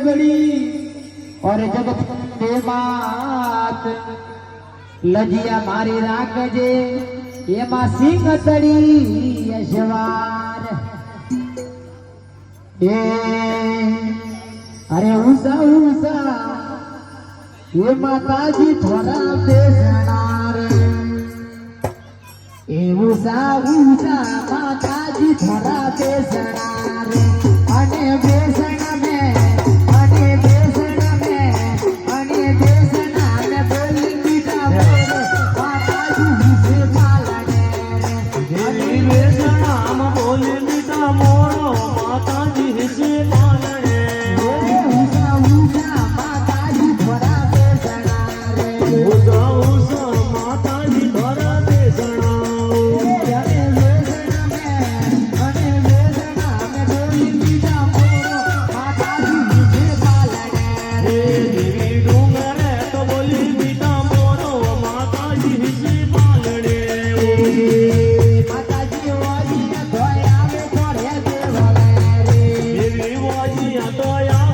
बड़ी बड़ी और जगत के मात लजिया मारी राखजे एमा सिंह तड़ी यशवार ए अरे उषा उषा ये माताजी थोड़ा बेसणार ए उषा उषा माताजी थोड़ा बेसणार अने बेसन में अने बेसन में अने बेसना में बोली मीठा बोलो माताजी से पालने अने बेसना में बोली मीठा मोरो माताजी से पालने उषा उषा माताजी थोड़ा बेसणार उषा उषा माताजी थोड़ा बेसना तो या